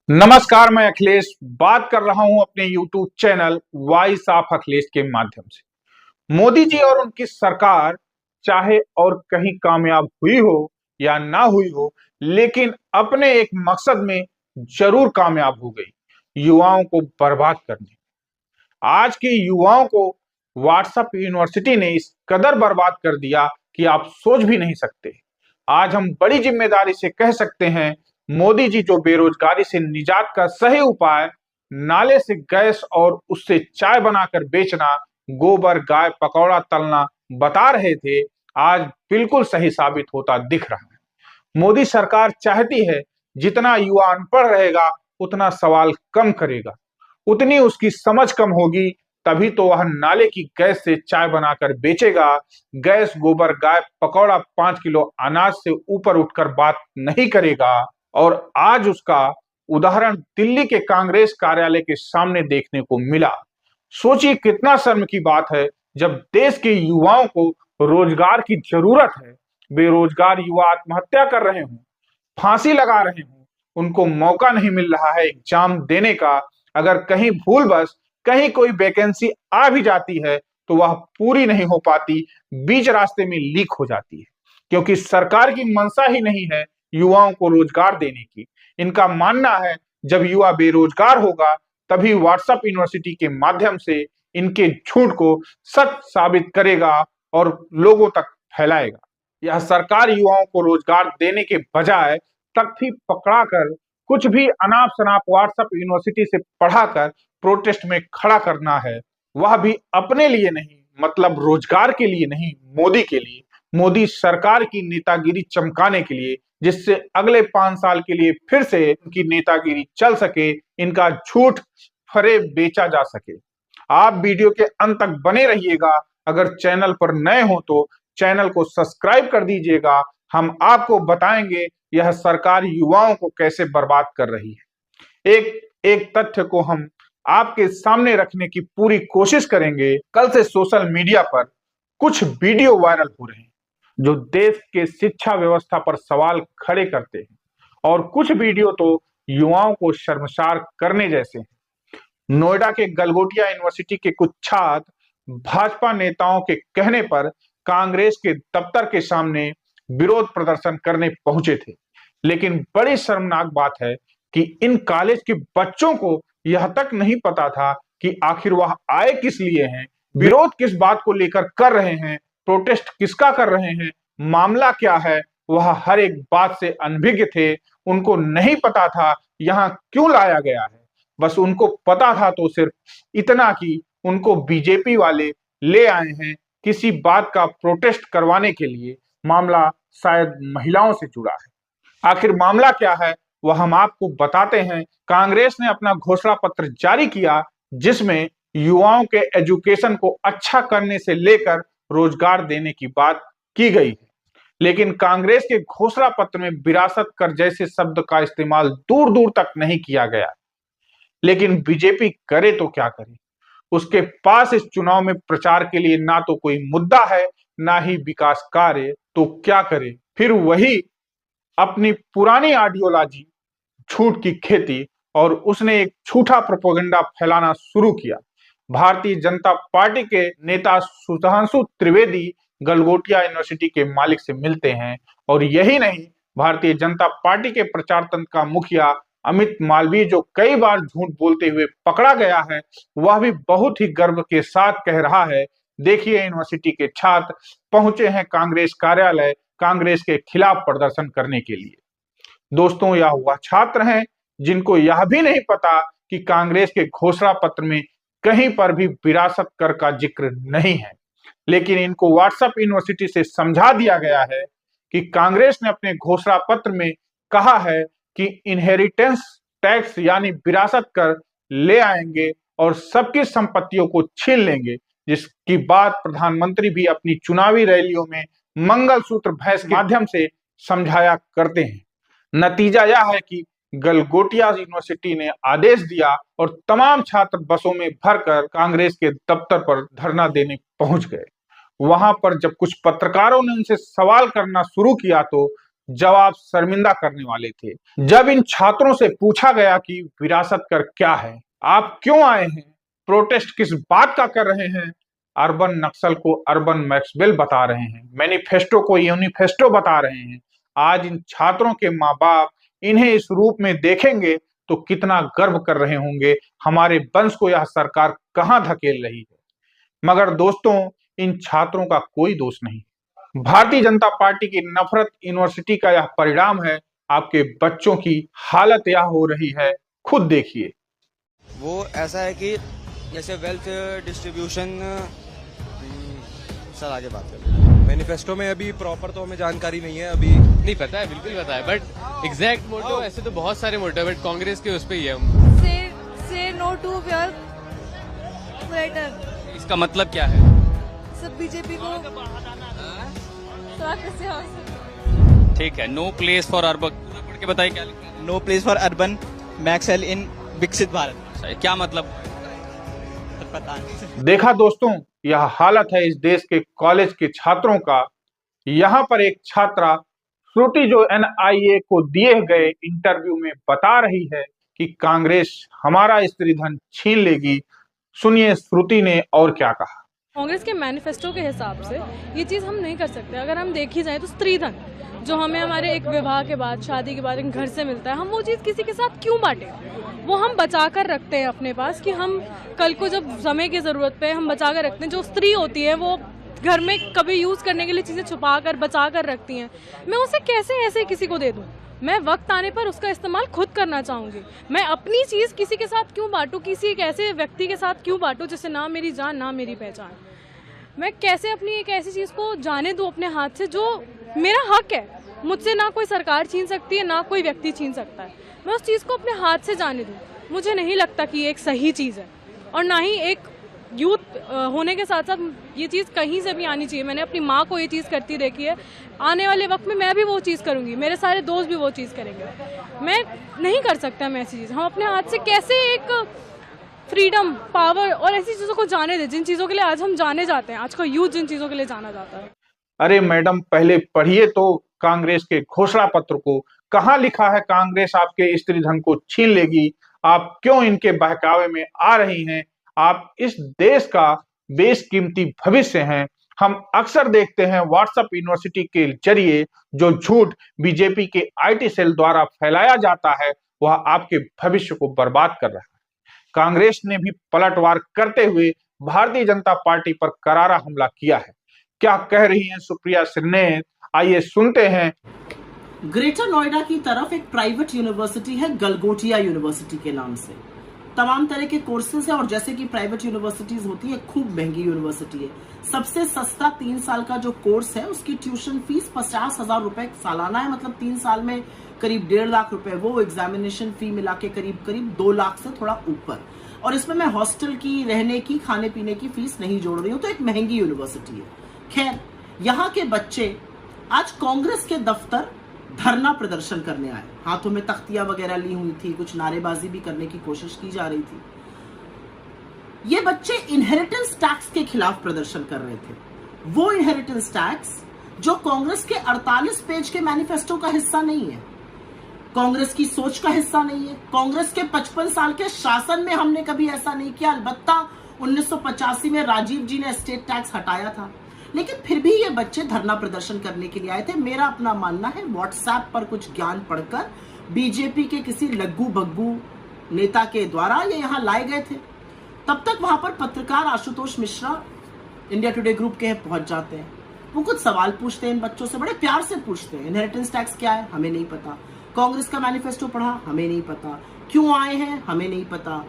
नमस्कार, मैं अखिलेश बात कर रहा हूं अपने YouTube channel voice of Akhilesh के माध्यम से। मोदी जी और उनकी सरकार चाहे और कहीं कामयाब हुई हो या ना हुई हो, लेकिन अपने एक मकसद में जरूर कामयाब हो गई, युवाओं को बर्बाद करने। आज के युवाओं को व्हाट्सएप यूनिवर्सिटी ने इस कदर बर्बाद कर दिया कि आप सोच भी नहीं सकते। आज हम बड़ी जिम्मेदारी से कह सकते हैं, मोदी जी जो बेरोजगारी से निजात का सही उपाय नाले से गैस और उससे चाय बनाकर बेचना, गोबर गाय पकौड़ा तलना बता रहे थे, आज बिल्कुल सही साबित होता दिख रहा है। मोदी सरकार चाहती है जितना युवा अनपढ़ रहेगा उतना सवाल कम करेगा, उतनी उसकी समझ कम होगी, तभी तो वह नाले की गैस से चाय बनाकर बेचेगा। गैस गोबर गाय पकौड़ा 5 किलो अनाज से ऊपर उठकर बात नहीं करेगा। और आज उसका उदाहरण दिल्ली के कांग्रेस कार्यालय के सामने देखने को मिला। सोचिए कितना शर्म की बात है, जब देश के युवाओं को रोजगार की जरूरत है, बेरोजगार युवा आत्महत्या कर रहे हों, फांसी लगा रहे हों, उनको मौका नहीं मिल रहा है एग्जाम देने का। अगर कहीं भूल बस कहीं कोई वैकेंसी आ भी जाती है तो वह पूरी नहीं हो पाती, बीच रास्ते में लीक हो जाती है, क्योंकि सरकार की मंशा ही नहीं है युवाओं को रोजगार देने की। इनका मानना है जब युवा बेरोजगार होगा तभी व्हाट्सएप यूनिवर्सिटी के माध्यम से इनके झूठ को सच साबित करेगा और लोगों तक फैलाएगा। यह सरकार युवाओं को रोजगार देने के बजाय तख्ती पकड़ाकर कुछ भी अनाप शनाप व्हाट्सएप यूनिवर्सिटी से पढ़ाकर प्रोटेस्ट में खड़ा करना है, वह भी अपने लिए नहीं, मतलब रोजगार के लिए नहीं, मोदी के लिए, मोदी सरकार की नेतागिरी चमकाने के लिए, जिससे अगले 5 साल के लिए फिर से उनकी नेतागिरी चल सके, इनका झूठ फरेब बेचा जा सके। आप वीडियो के अंत तक बने रहिएगा। अगर चैनल पर नए हो तो चैनल को सब्सक्राइब कर दीजिएगा। हम आपको बताएंगे यह सरकार युवाओं को कैसे बर्बाद कर रही है। एक एक तथ्य को हम आपके सामने रखने की पूरी कोशिश करेंगे। कल से सोशल मीडिया पर कुछ वीडियो वायरल हो रहे हैं जो देश के शिक्षा व्यवस्था पर सवाल खड़े करते हैं, और कुछ वीडियो तो युवाओं को शर्मसार करने जैसे हैं। नोएडा के गलगोटिया यूनिवर्सिटी के कुछ छात्र भाजपा नेताओं के कहने पर कांग्रेस के दफ्तर के सामने विरोध प्रदर्शन करने पहुंचे थे, लेकिन बड़ी शर्मनाक बात है कि इन कॉलेज के बच्चों को यह तक नहीं पता था कि आखिर वह आए किस लिए हैं, विरोध किस बात को लेकर कर रहे हैं, प्रोटेस्ट किसका कर रहे हैं, मामला क्या है। वह हर एक बात से अनभिज्ञ थे। उनको नहीं पता था यहाँ क्यों लाया गया है। बस उनको पता था तो सिर्फ इतना कि उनको बीजेपी वाले ले आए हैं किसी बात का प्रोटेस्ट करवाने के लिए। मामला शायद महिलाओं से जुड़ा है। आखिर मामला क्या है वह हम आपको बताते हैं। कांग्रेस ने अपना घोषणा पत्र जारी किया जिसमें युवाओं के एजुकेशन को अच्छा करने से लेकर रोजगार देने की बात की गई है, लेकिन कांग्रेस के घोषणा पत्र में विरासत कर जैसे शब्द का इस्तेमाल दूर दूर तक नहीं किया गया। लेकिन बीजेपी करे तो क्या करे, उसके पास इस चुनाव में प्रचार के लिए ना तो कोई मुद्दा है ना ही विकास कार्य, तो क्या करे, फिर वही अपनी पुरानी आइडियोलॉजी झूठ की खेती, और उसने एक झूठा प्रोपेगेंडा फैलाना शुरू किया। भारतीय जनता पार्टी के नेता सुधांशु त्रिवेदी गलगोटिया यूनिवर्सिटी के मालिक से मिलते हैं, और यही नहीं, भारतीय जनता पार्टी के प्रचार तंत्र का मुखिया अमित मालवीय जो कई बार झूठ बोलते हुए पकड़ा गया है, वह भी बहुत ही गर्व के साथ कह रहा है, देखिए यूनिवर्सिटी के छात्र पहुंचे हैं कांग्रेस कार्यालय कांग्रेस के खिलाफ प्रदर्शन करने के लिए। दोस्तों, यह वह छात्र हैं जिनको यह भी नहीं पता कि कांग्रेस के घोषणा पत्र में कहीं पर भी विरासत कर का जिक्र नहीं है, लेकिन इनको व्हाट्सएप यूनिवर्सिटी से समझा दिया गया है कि कांग्रेस ने अपने घोषणा पत्र में कहा है कि इनहेरिटेंस टैक्स यानी विरासत कर ले आएंगे और सबकी संपत्तियों को छीन लेंगे, जिसकी बात प्रधानमंत्री भी अपनी चुनावी रैलियों में मंगलसूत्र बहस के माध्यम से समझाया करते हैं। नतीजा यह है कि गलगोटिया यूनिवर्सिटी ने आदेश दिया और तमाम छात्र बसों में भरकर कांग्रेस के दफ्तर पर धरना देने पहुंच गए। वहां पर जब कुछ पत्रकारों ने उनसे सवाल करना शुरू किया तो जवाब शर्मिंदा करने वाले थे। जब इन छात्रों से पूछा गया कि विरासत कर क्या है, आप क्यों आए हैं, प्रोटेस्ट किस बात का कर रहे हैं, अर्बन नक्सल को अर्बन मैक्सवेल बता रहे हैं, मैनिफेस्टो को यूनिफेस्टो बता रहे हैं। आज इन छात्रों के माँ बाप इन्हें इस रूप में देखेंगे तो कितना गर्व कर रहे होंगे, हमारे वंश को यह सरकार कहां धकेल रही है। मगर दोस्तों, इन छात्रों का कोई दोष नहीं। भारतीय जनता पार्टी की नफरत यूनिवर्सिटी का यह परिणाम है। आपके बच्चों की हालत यह हो रही है, खुद देखिए। वो ऐसा है कि जैसे वेल्थ डिस्ट्रीब्यूशन, सर आगे बात करें। मैनिफेस्टो में अभी प्रॉपर तो हमें जानकारी नहीं है, अभी नहीं पता है, बिल्कुल पता है, बट एग्जैक्ट मोटिव ऐसे तो बहुत सारे मोटिव, बट कांग्रेस के उस पे ही है हम। से नो टू वेयर फ्लैटर। इसका मतलब क्या है? सब बीजेपी को ठीक है, नो प्लेस फॉर अर्बन। पढ़ के बताइए क्या लिखा है। No place for urban Maxwell in विकसित भारत। क्या मतलब? पता नहीं। देखा दोस्तों, यह हालत है इस देश के कॉलेज के छात्रों का। यहाँ पर एक छात्रा श्रुति जो NIA को दिए गए इंटरव्यू में बता रही है कि कांग्रेस हमारा स्त्री धन छीन लेगी। सुनिए श्रुति ने और क्या कहा। कांग्रेस के मैनिफेस्टो के हिसाब से ये चीज हम नहीं कर सकते। अगर हम देखी जाए तो स्त्री धन जो हमें हमारे एक विवाह के बाद, शादी के बाद एक घर से मिलता है, हम वो चीज किसी के साथ क्यों बांटे? वो हम बचा कर रखते हैं अपने पास कि हम कल को जब समय की जरूरत पे हम बचा कर रखते हैं। जो स्त्री होती है वो घर में कभी यूज करने के लिए चीजें छुपा कर बचा कर रखती हैं। मैं उसे कैसे ऐसे किसी को दे दूं? मैं वक्त आने पर उसका इस्तेमाल खुद करना चाहूंगी। मैं अपनी चीज किसी के साथ क्यों बांटूं, किसी एक ऐसे व्यक्ति के साथ क्यों बांटूं जिससे ना मेरी जान ना मेरी पहचान? मैं कैसे अपनी एक ऐसी चीज को जाने दूं अपने हाथ से जो मेरा हक है, मुझसे ना कोई सरकार छीन सकती है ना कोई व्यक्ति छीन सकता है। मैं उस चीज को अपने हाथ से जाने दूं। मुझे नहीं लगता कि ये एक सही चीज है, और ना ही एक यूथ होने के साथ साथ ये चीज कहीं से भी आनी चाहिए। मैंने अपनी माँ को ये चीज करती देखी है, आने वाले वक्त में मैं भी वो चीज करूंगी, मेरे सारे दोस्त भी वो चीज करेंगे। मैं नहीं कर सकता मैं ऐसी चीज। हम अपने हाथ से कैसे एक फ्रीडम, पावर और ऐसी चीजों को जाने दे जिन चीजों के लिए आज हम जाने जाते हैं, आज का यूथ जिन चीजों के लिए जाना जाता है। अरे मैडम, पहले पढ़िए तो कांग्रेस के घोषणा पत्र को। कहाँ लिखा है कांग्रेस आपके स्त्री धन को छीन लेगी? आप क्यों इनके बहकावे में आ रही हैं? आप इस देश का बेशकीमती भविष्य हैं। हम अक्सर देखते हैं व्हाट्सएप यूनिवर्सिटी के जरिए जो झूठ बीजेपी के IT सेल द्वारा फैलाया जाता है, वह आपके भविष्य को बर्बाद कर रहा है। कांग्रेस ने भी पलटवार करते हुए भारतीय जनता पार्टी पर करारा हमला किया है। क्या कह रही हैं सुप्रिया श्रीनेत, आइए सुनते हैं। ग्रेटर नोएडा की तरफ एक प्राइवेट यूनिवर्सिटी है गलगोटिया यूनिवर्सिटी के नाम से। तमाम तरह के कोर्सेज है, और जैसे कि प्राइवेट यूनिवर्सिटीज होती है, खूब महंगी यूनिवर्सिटी है। सबसे सस्ता 3 साल का जो कोर्स है उसकी ट्यूशन फीस 50,000 रुपए सालाना है, मतलब 3 साल में करीब 1.5 लाख रुपए। वो एग्जामिनेशन फी मिला के करीब 2 लाख से थोड़ा ऊपर। और इसमें मैं हॉस्टल की, रहने की, खाने पीने की फीस नहीं जोड़ रही हूँ, तो एक महंगी यूनिवर्सिटी है। खैर, यहाँ के बच्चे आज कांग्रेस के दफ्तर धरना प्रदर्शन करने आए। हाथों में तख्तियां वगैरह ली हुई थी, कुछ नारेबाजी भी करने की कोशिश की जा रही थी। ये बच्चे इनहेरिटेंस टैक्स के खिलाफ प्रदर्शन कर रहे थे। वो इनहेरिटेंस टैक्स जो कांग्रेस के 48 पेज के मैनिफेस्टो का हिस्सा नहीं है, कांग्रेस की सोच का हिस्सा नहीं है। कांग्रेस के 55 साल के शासन में हमने कभी ऐसा नहीं किया। अलबत्ता 1985 में राजीव जी ने एस्टेट टैक्स हटाया था, लेकिन फिर भी ये बच्चे धरना प्रदर्शन करने के लिए आए थे। मेरा अपना मानना है व्हाट्सएप पर कुछ ज्ञान पढ़कर बीजेपी के किसी लग्गू बग्गू नेता के द्वारा ये यहाँ लाए गए थे। तब तक वहां पर पत्रकार Ashutosh Mishra India today group के पहुंच जाते हैं। वो कुछ सवाल पूछते हैं इन बच्चों से, बड़े प्यार से पूछते हैं। इनहेरिटेंस टैक्स क्या है? हमें नहीं पता। कांग्रेस का मैनिफेस्टो पढ़ा? हमें नहीं पता। क्यों आए हैं? हमें नहीं पता।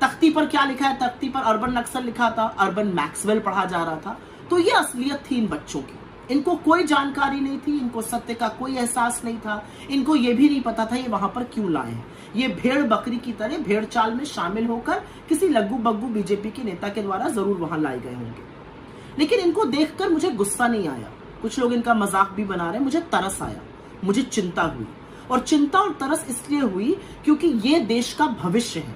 तख्ती पर क्या लिखा है? तख्ती पर अर्बन नक्सल लिखा था, अर्बन मैक्सवेल पढ़ा जा रहा था। तो ये असलियत थी इन बच्चों की। इनको कोई जानकारी नहीं थी, इनको सत्य का कोई एहसास नहीं था, इनको ये भी नहीं पता था ये वहां पर क्यों लाए हैं। ये भेड़ बकरी की तरह भेड़ चाल में शामिल होकर किसी लग्गू बग्गू बीजेपी के नेता के द्वारा जरूर वहां लाए गए होंगे। लेकिन इनको देखकर मुझे गुस्सा नहीं आया। कुछ लोग इनका मजाक भी बना रहे, मुझे तरस आया, मुझे चिंता हुई। और चिंता और तरस इसलिए हुई क्योंकि ये देश का भविष्य है,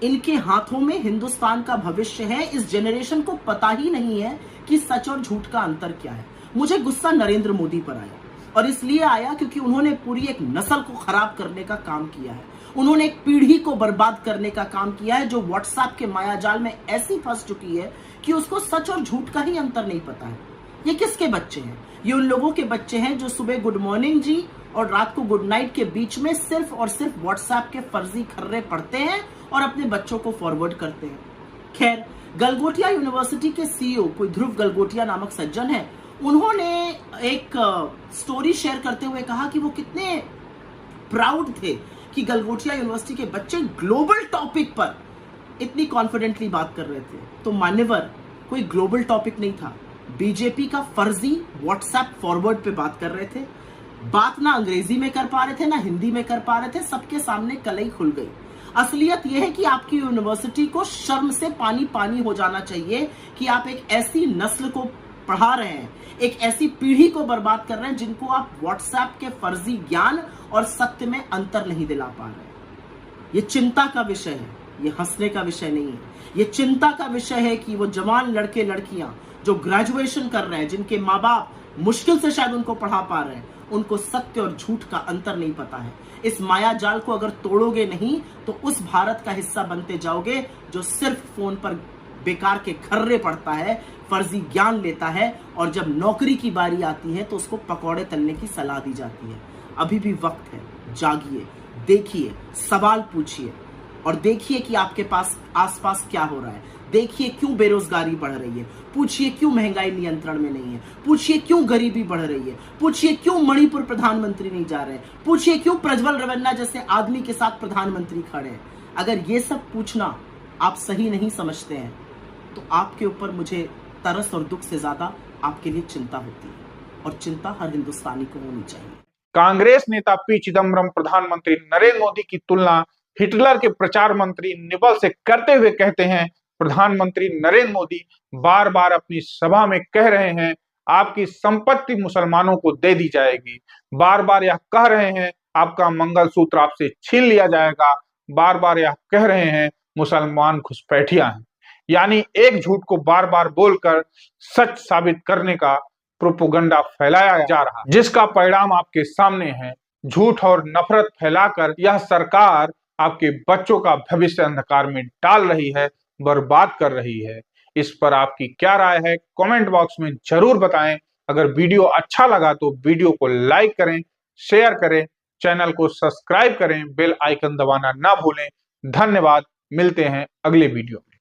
इनके हाथों में हिंदुस्तान का भविष्य है। इस जनरेशन को पता ही नहीं है कि सच और झूठ का अंतर क्या है। मुझे गुस्सा नरेंद्र मोदी पर आया। और इसलिए आया क्योंकि उन्होंने पूरी एक नस्ल को खराब करने का काम किया है। उन्होंने एक पीढ़ी को बर्बाद करने का काम किया है, जो व्हाट्सएप के मायाजाल में ऐसी फंस चुकी है कि उसको सच और झूठ का ही अंतर नहीं पता है। ये किसके बच्चे हैं? ये उन लोगों के बच्चे हैं जो सुबह गुड मॉर्निंग जी और रात को गुड नाइट के बीच में सिर्फ और सिर्फ व्हाट्सएप के फर्जी खर्रे पढ़ते हैं और अपने बच्चों को फॉरवर्ड करते हैं। खैर, गलगोटिया यूनिवर्सिटी के सीईओ कोई ध्रुव गलगोटिया नामक सज्जन है, उन्होंने एक स्टोरी शेयर करते हुए कहा कि वो कितने प्राउड थे कि गलगोटिया यूनिवर्सिटी के बच्चे ग्लोबल टॉपिक पर इतनी कॉन्फिडेंटली बात कर रहे थे। तो मान्यवर, कोई ग्लोबल टॉपिक नहीं था, बीजेपी का फर्जी व्हाट्सएप फॉरवर्ड पे बात कर रहे थे। बात ना अंग्रेजी में कर पा रहे थे ना हिंदी में कर पा रहे थे, सबके सामने कलई खुल गई। असलियत यह है कि आपकी यूनिवर्सिटी को शर्म से पानी पानी हो जाना चाहिए कि आप एक ऐसी नस्ल को पढ़ा रहे हैं, एक ऐसी पीढ़ी को बर्बाद कर रहे हैं जिनको आप व्हाट्सएप के फर्जी ज्ञान और सत्य में अंतर नहीं दिला पा रहे। ये चिंता का विषय है, ये हंसने का विषय नहीं है। ये चिंता का विषय है कि वो जवान लड़के लड़कियां जो ग्रेजुएशन कर रहे हैं, जिनके माँ बाप मुश्किल से शायद उनको पढ़ा पा रहे हैं, उनको सत्य और झूठ का अंतर नहीं पता है। इस माया जाल को अगर तोड़ोगे नहीं तो उस भारत का हिस्सा बनते जाओगे जो सिर्फ फोन पर बेकार के खर्रे पड़ता है, फर्जी ज्ञान लेता है और जब नौकरी की बारी आती है तो उसको पकौड़े तलने की सलाह दी जाती है। अभी भी वक्त है, जागिए, देखिए, सवाल पूछिए और देखिए कि आपके पास आसपास क्या हो रहा है। देखिए क्यों बेरोजगारी बढ़ रही है, पूछिए क्यों महंगाई नियंत्रण में नहीं है, पूछिए क्यों गरीबी बढ़ रही है, पूछिए क्यों मणिपुर प्रधानमंत्री नहीं जा रहे, पूछिए क्यों प्रज्वल रेवन्ना जैसे आदमी के साथ प्रधानमंत्री खड़े हैं। अगर ये सब पूछना आप सही नहीं समझते हैं तो आपके ऊपर मुझे तरस और दुख से ज्यादा आपके लिए चिंता होती है, और चिंता हर हिंदुस्तानी को होनी चाहिए। कांग्रेस नेता पी चिदम्बरम प्रधानमंत्री नरेंद्र मोदी की तुलना हिटलर के प्रचार मंत्री निबल से करते हुए कहते हैं, प्रधानमंत्री नरेंद्र मोदी बार बार अपनी सभा में कह रहे हैं आपकी संपत्ति मुसलमानों को दे दी जाएगी, बार बार यह कह रहे हैं आपका मंगलसूत्र आपसे छीन लिया जाएगा, बार बार यह कह रहे हैं मुसलमान घुसपैठिया हैं। यानी एक झूठ को बार बार बोलकर सच साबित करने का प्रोपोगंडा फैलाया जा रहा है, जिसका परिणाम आपके सामने है। झूठ और नफरत फैलाकर यह सरकार आपके बच्चों का भविष्य अंधकार में डाल रही है, बर्बाद कर रही है। इस पर आपकी क्या राय है, कमेंट बॉक्स में जरूर बताएं। अगर वीडियो अच्छा लगा तो वीडियो को लाइक करें, शेयर करें, चैनल को सब्सक्राइब करें, बेल आइकन दबाना ना भूलें। धन्यवाद, मिलते हैं अगले वीडियो में।